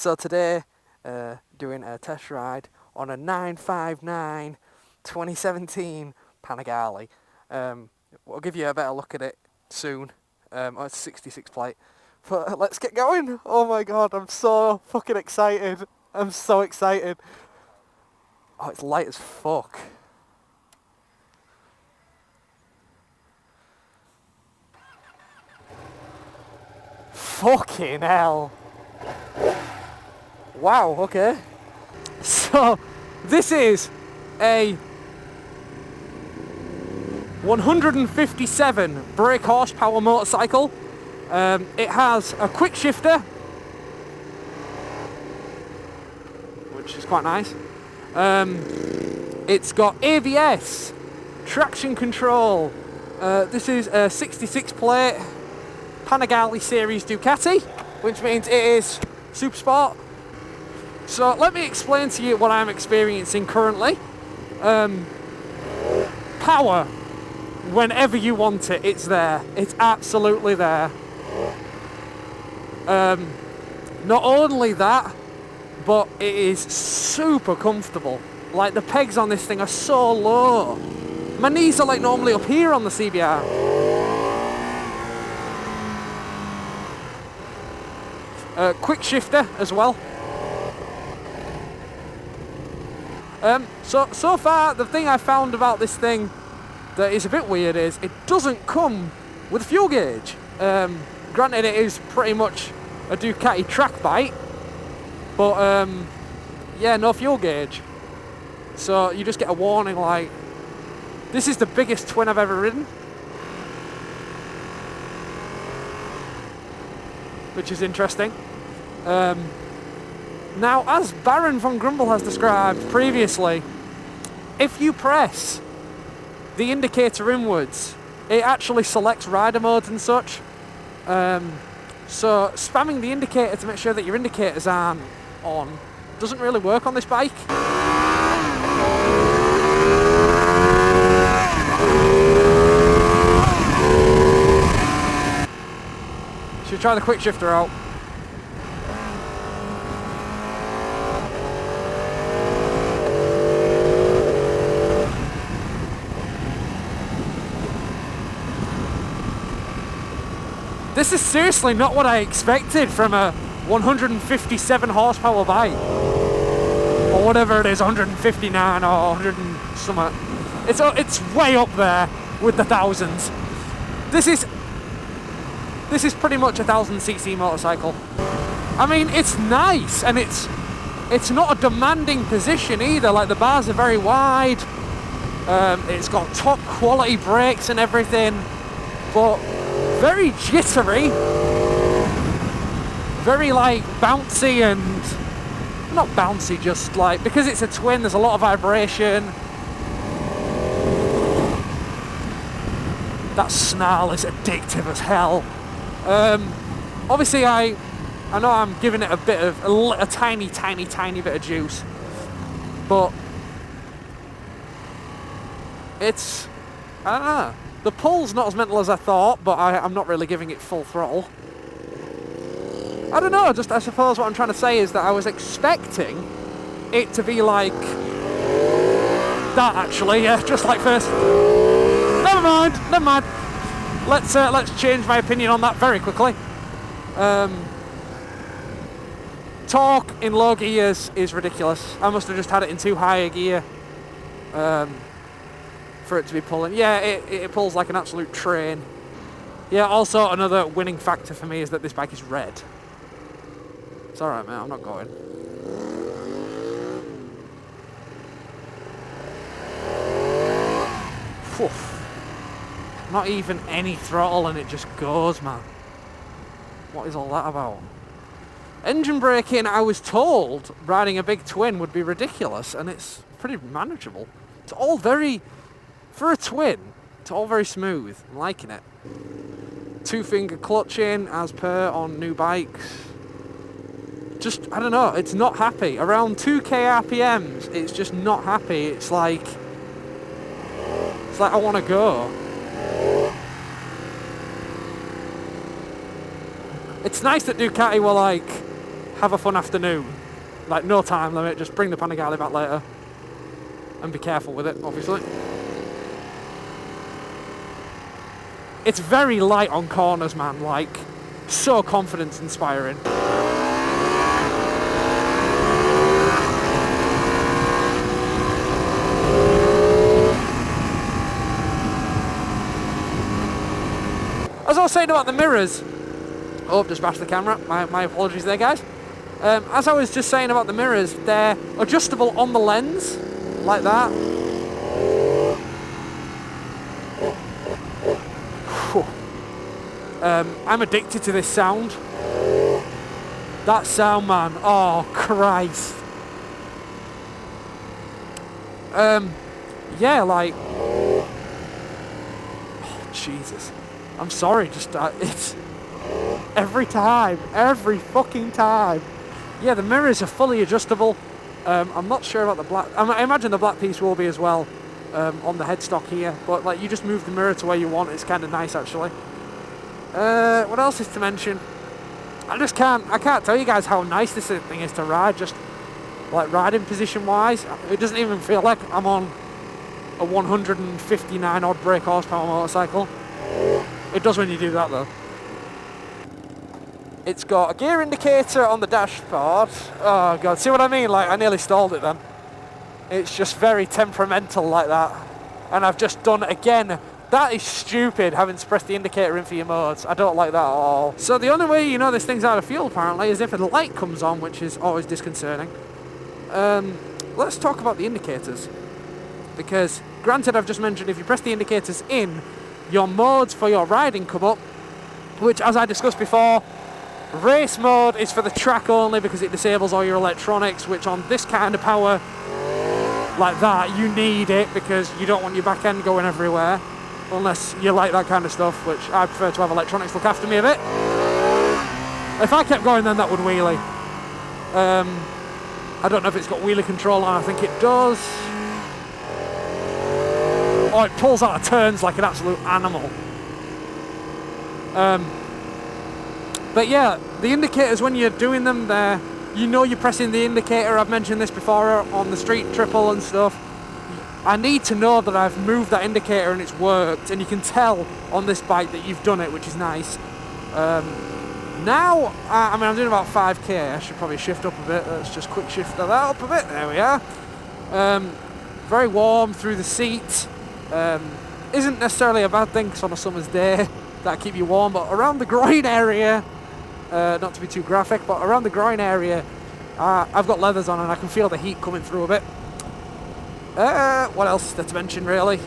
So today, doing a test ride on a 959 2017 Panigale. We'll give you a better look at it soon. It's a 66 plate. But let's get going. Oh my god, I'm so fucking excited. I'm so excited. Oh, it's light as fuck. Fucking hell. Wow, okay. So, this is a 157 brake horsepower motorcycle. It has a quick shifter, which is quite nice. It's got ABS, traction control. This is a 66 plate Panigale series Ducati, which means it is super sport. So let me explain to you what I'm experiencing currently. Power, whenever you want it, it's there. It's absolutely there. Not only that, but it is super comfortable. Like, the pegs on this thing are so low. My knees are like normally up here on the CBR. Quick shifter as well. So far, the thing I found about this thing that is a bit weird is it doesn't come with a fuel gauge. Granted, it is pretty much a Ducati track bike, but yeah, no fuel gauge. So you just get a warning like, this is the biggest twin I've ever ridden. Which is interesting. Now, as Baron von Grumble has described previously, if you press the indicator inwards, it actually selects rider modes and such. So spamming the indicator to make sure that your indicators aren't on doesn't really work on this bike. Should we try the quick shifter out? This is seriously not what I expected from a 157 horsepower bike. Or whatever it is, 159 or 100 and something. It's way up there with the thousands. This is pretty much a 1000cc motorcycle. I mean, it's nice, and it's not a demanding position either. Like, the bars are very wide. It's got top quality brakes and everything, but very jittery, very like bouncy, and not bouncy, just like, because it's a twin, there's a lot of vibration. That snarl is addictive as hell. Obviously I know I'm giving it a bit of a tiny bit of juice, but it's, I don't know. The pull's not as mental as I thought, but I'm not really giving it full throttle. I don't know, I suppose what I'm trying to say is that I was expecting it to be like that, actually, yeah, just like first. Never mind. Let's change my opinion on that very quickly. Torque in low gears is ridiculous. I must have just had it in too high a gear. For it to be pulling. Yeah, it pulls like an absolute train. Yeah, also another winning factor for me is that this bike is red. It's alright, man, I'm not going. Oof. Not even any throttle and it just goes, man. What is all that about? Engine braking, I was told riding a big twin would be ridiculous, and it's pretty manageable. It's all very... For a twin, it's all very smooth. I'm liking it. 2-finger clutching, as per on new bikes. Just, I don't know, it's not happy. Around 2k RPMs, it's just not happy. It's like I want to go. It's nice that Ducati were like, have a fun afternoon. Like, no time limit, just bring the Panigale back later. And be careful with it, obviously. It's very light on corners, man, like, so confidence inspiring. As I was saying about the mirrors, oh, just bashed the camera, my apologies there, guys. As I was just saying about the mirrors, they're adjustable on the lens, like that. I'm addicted to this sound. That sound, man, oh Christ. Yeah, like, oh Jesus. I'm sorry, just, it's every fucking time. Yeah, the mirrors are fully adjustable. I'm not sure about the black, I imagine the black piece will be as well, on the headstock here, but like, you just move the mirror to where you want. It's kind of nice, actually. What else is to mention? I can't tell you guys how nice this thing is to ride, just like riding position wise. It doesn't even feel like I'm on a 159 odd brake horsepower motorcycle. It does when you do that though. It's got a gear indicator on the dashboard. Oh god, see what I mean? Like, I nearly stalled it then. It's just very temperamental like that. And I've just done it again. That is stupid, having to press the indicator in for your modes. I don't like that at all. So the only way you know this thing's out of fuel, apparently, is if a light comes on, which is always disconcerting. Let's talk about the indicators. Because, granted, I've just mentioned if you press the indicators in, your modes for your riding come up, which, as I discussed before, race mode is for the track only because it disables all your electronics, which on this kind of power like that, you need it because you don't want your back end going everywhere. Unless you like that kind of stuff, which I prefer to have electronics look after me a bit. If I kept going, then that would wheelie. I don't know if it's got wheelie control on, I think it does. Oh, it pulls out of turns like an absolute animal. But yeah, the indicators, when you're doing them there, you know you're pressing the indicator. I've mentioned this before on the street triple and stuff. I need to know that I've moved that indicator and it's worked, and you can tell on this bike that you've done it, which is nice. Now, I mean, I'm doing about 5k. I should probably shift up a bit. Let's just quick shift that up a bit. There we are. Very warm through the seat. Isn't necessarily a bad thing because on a summer's day that'll keep you warm, but around the groin area, not to be too graphic, but around the groin area, I've got leathers on and I can feel the heat coming through a bit. What else is there to mention, really?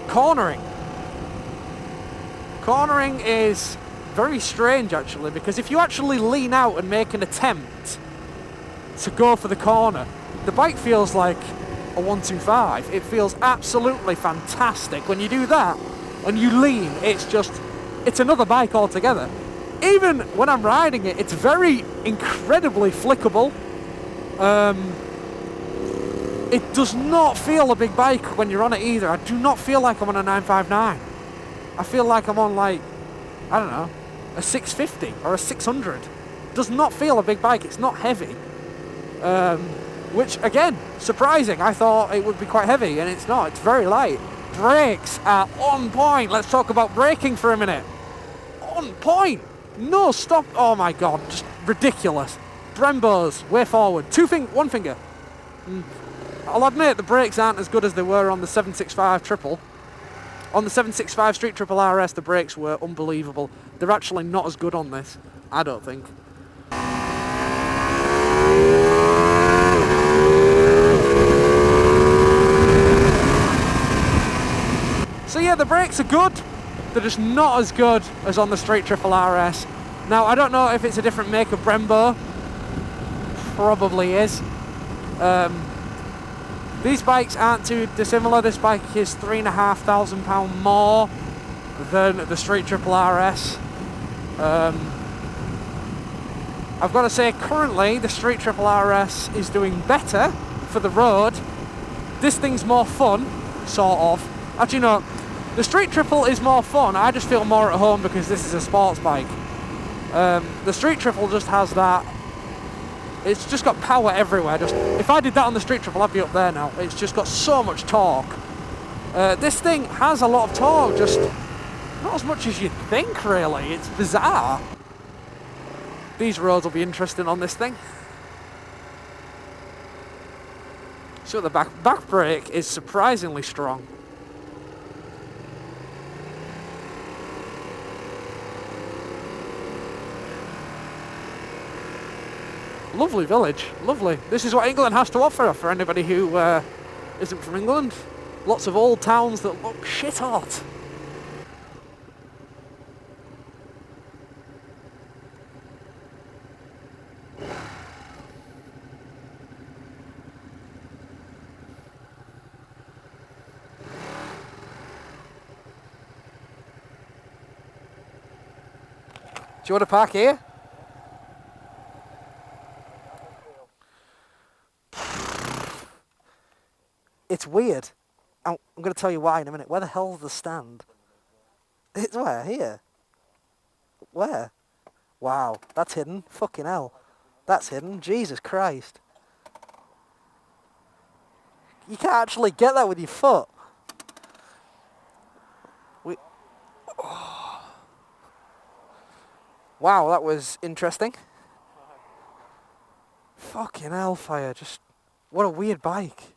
Cornering. Cornering is very strange, actually, because if you actually lean out and make an attempt to go for the corner, the bike feels like a 125. It feels absolutely fantastic. When you do that and you lean, it's another bike altogether. Even when I'm riding it, it's very incredibly flickable. It does not feel a big bike when you're on it either. I do not feel like I'm on a 959. I feel like I'm on, like, I don't know, a 650 or a 600. Does not feel a big bike. It's not heavy. Which, again, surprising. I thought it would be quite heavy, and it's not. It's very light. Brakes are on point. Let's talk about braking for a minute. On point. No stop. Oh my god, just ridiculous. Brembos, way forward. One finger. I'll admit the brakes aren't as good as they were on the 765 triple. On the 765 Street Triple RS, the brakes were unbelievable. They're actually not as good on this, I don't think. So yeah, the brakes are good. They're just not as good as on the Street Triple RS. Now, I don't know if it's a different make of Brembo. Probably is. These bikes aren't too dissimilar. This bike is £3,500 more than the Street Triple RS. I've got to say, currently, the Street Triple RS is doing better for the road. This thing's more fun, sort of. Actually, no, the Street Triple is more fun. I just feel more at home because this is a sports bike. The Street Triple just has that It's just got power everywhere. Just if I did that on the street triple, I'd be up there now. It's just got so much torque. This thing has a lot of torque, just not as much as you'd think, really. It's bizarre. These roads will be interesting on this thing. So the back brake is surprisingly strong. Lovely village, lovely. This is what England has to offer for anybody who isn't from England. Lots of old towns that look shit hot. Do you want to park here? It's weird. I'm going to tell you why in a minute. Where the hell's the stand? It's where? Here? Where? Wow, that's hidden. Fucking hell. That's hidden. Jesus Christ. You can't actually get that with your foot. Oh. Wow, that was interesting. Fucking hellfire. Just, what a weird bike.